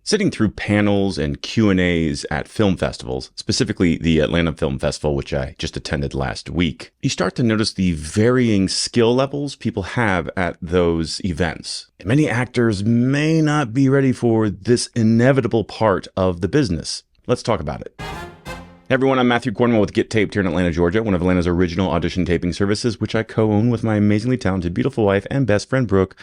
Sitting through panels and Q&As at film festivals, specifically the Atlanta Film Festival, which I just attended last week, you start to notice the varying skill levels people have at those events. And many actors may not be ready for this inevitable part of the business. Let's talk about it. Hey everyone, I'm Matthew Cornwell with Get Taped here in Atlanta, Georgia, one of Atlanta's original audition taping services, which I co-own with my amazingly talented, beautiful wife and best friend, Brooke.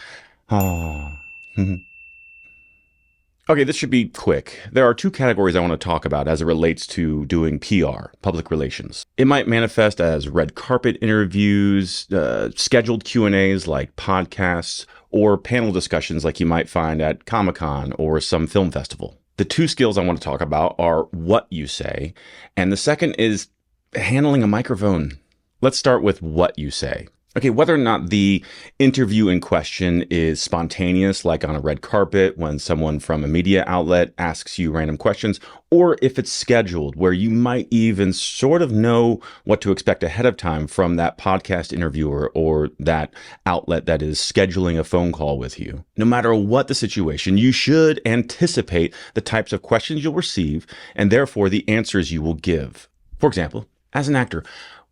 Okay, this should be quick. There are two categories I want to talk about as it relates to doing PR, public relations. It might manifest as red carpet interviews, scheduled Q&As like podcasts, or panel discussions like you might find at Comic-Con or some film festival. The two skills I want to talk about are what you say, and the second is handling a microphone. Let's start with what you say. Okay, whether or not the interview in question is spontaneous, like on a red carpet when someone from a media outlet asks you random questions, or if it's scheduled where you might even sort of know what to expect ahead of time from that podcast interviewer or that outlet that is scheduling a phone call with you. No matter what the situation, you should anticipate the types of questions you'll receive and therefore the answers you will give. For example, as an actor,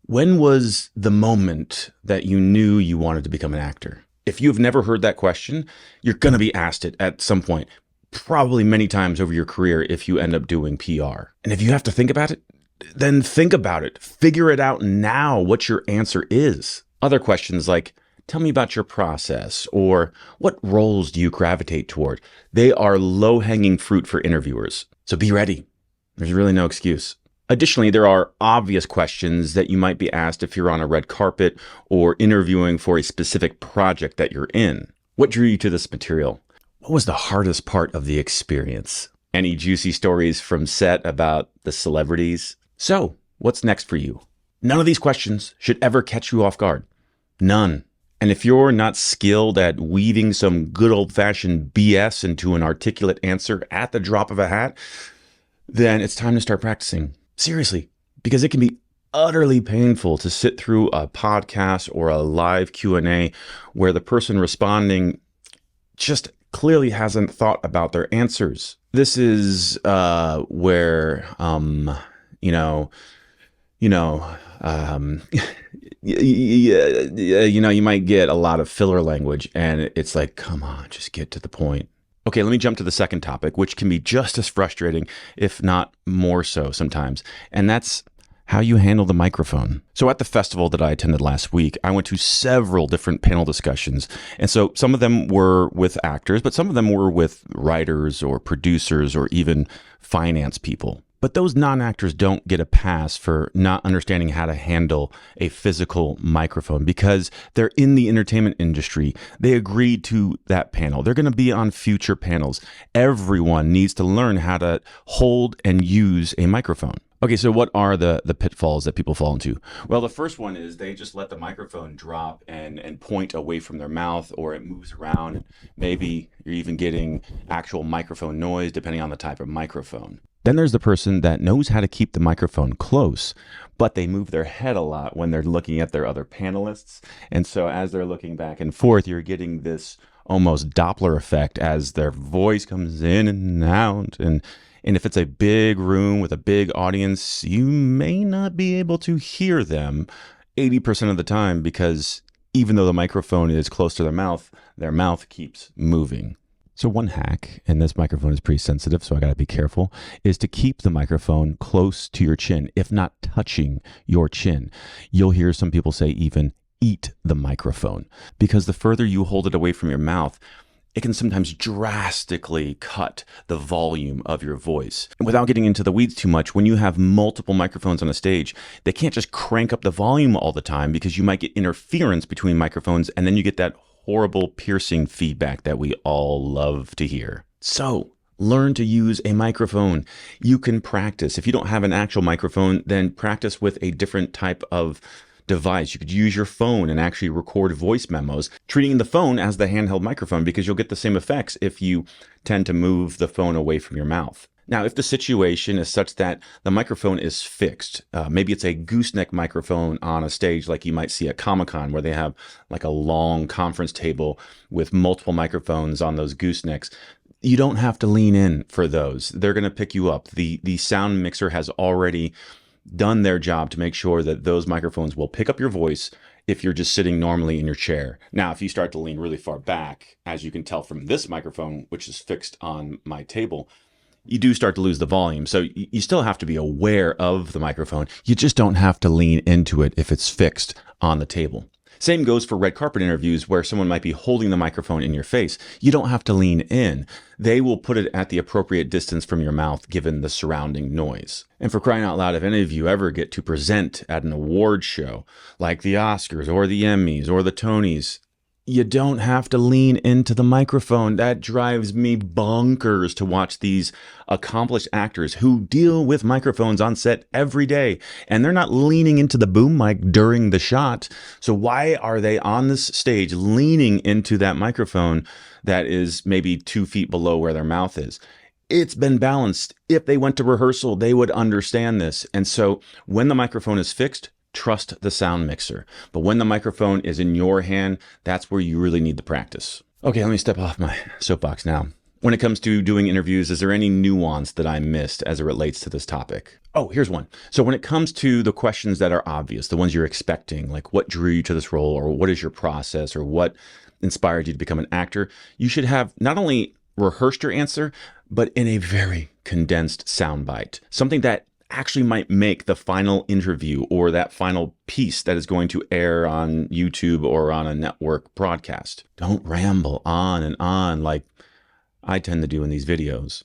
when was the moment that you knew you wanted to become an actor? If you've never heard that question, you're going to be asked it at some point, probably many times over your career if you end up doing PR. And if you have to think about it, then think about it. Figure it out now what your answer is. Other questions like, tell me about your process, or what roles do you gravitate toward? They are low-hanging fruit for interviewers. So be ready. There's really no excuse. Additionally, there are obvious questions that you might be asked if you're on a red carpet or interviewing for a specific project that you're in. What drew you to this material? What was the hardest part of the experience? Any juicy stories from set about the celebrities? So, what's next for you? None of these questions should ever catch you off guard. None. And if you're not skilled at weaving some good old-fashioned BS into an articulate answer at the drop of a hat, then it's time to start practicing. Seriously, because it can be utterly painful to sit through a podcast or a live Q&A where the person responding just clearly hasn't thought about their answers. This is where, you might get a lot of filler language and it's like, come on, just get to the point. Okay, let me jump to the second topic, which can be just as frustrating, if not more so sometimes, and that's how you handle the microphone. So at the festival that I attended last week, I went to several different panel discussions, and so some of them were with actors, but some of them were with writers or producers or even finance people. But those non-actors don't get a pass for not understanding how to handle a physical microphone because they're in the entertainment industry. They agreed to that panel. They're going to be on future panels. Everyone needs to learn how to hold and use a microphone. Okay, so what are the pitfalls that people fall into? Well, the first one is they just let the microphone drop and point away from their mouth, or it moves around. Maybe you're even getting actual microphone noise depending on the type of microphone. Then there's the person that knows how to keep the microphone close, but they move their head a lot when they're looking at their other panelists. And so as they're looking back and forth, you're getting this almost Doppler effect as their voice comes in and out. And if it's a big room with a big audience, you may not be able to hear them 80% of the time because even though the microphone is close to their mouth keeps moving. So one hack, and this microphone is pretty sensitive, so I got to be careful, is to keep the microphone close to your chin, if not touching your chin. You'll hear some people say even eat the microphone, because the further you hold it away from your mouth, it can sometimes drastically cut the volume of your voice. And without getting into the weeds too much, when you have multiple microphones on a stage, they can't just crank up the volume all the time because you might get interference between microphones, and then you get that horrible piercing feedback that we all love to hear. So learn to use a microphone. You can practice. If you don't have an actual microphone, then practice with a different type of device. You could use your phone and actually record voice memos, treating the phone as the handheld microphone because you'll get the same effects if you tend to move the phone away from your mouth. Now, if the situation is such that the microphone is fixed, maybe it's a gooseneck microphone on a stage like you might see at Comic-Con where they have like a long conference table with multiple microphones on those goosenecks, You don't have to lean in for those. They're going to pick you up. The sound mixer has already done their job to make sure that those microphones will pick up your voice if you're just sitting normally in your chair. Now, if you start to lean really far back, as you can tell from this microphone, which is fixed on my table, you do start to lose the volume. So you still have to be aware of the microphone. You just don't have to lean into it if it's fixed on the table. Same goes for red carpet interviews where someone might be holding the microphone in your face. You don't have to lean in. They will put it at the appropriate distance from your mouth given the surrounding noise. And for crying out loud, if any of you ever get to present at an award show like the Oscars or the Emmys or the Tonys, you don't have to lean into the microphone. That drives me bonkers to watch these accomplished actors who deal with microphones on set every day, and they're not leaning into the boom mic during the shot. So why are they on this stage leaning into that microphone that is maybe 2 feet below where their mouth is? It's been balanced. If they went to rehearsal, they would understand this. And so when the microphone is fixed, trust the sound mixer. But when the microphone is in your hand, that's where you really need the practice. Okay, let me step off my soapbox now. When it comes to doing interviews, is there any nuance that I missed as it relates to this topic? Oh, here's one. So when it comes to the questions that are obvious, the ones you're expecting, like what drew you to this role, or what is your process, or what inspired you to become an actor, you should have not only rehearsed your answer, but in a very condensed soundbite. Something that actually might make the final interview or that final piece that is going to air on YouTube or on a network broadcast. Don't ramble on and on like I tend to do in these videos.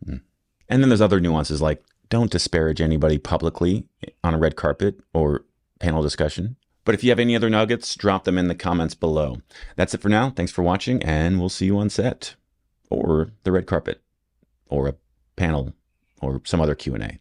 And then there's other nuances like don't disparage anybody publicly on a red carpet or panel discussion. But if you have any other nuggets, drop them in the comments below. That's it for now. Thanks for watching, and we'll see you on set or the red carpet or a panel or some other Q&A.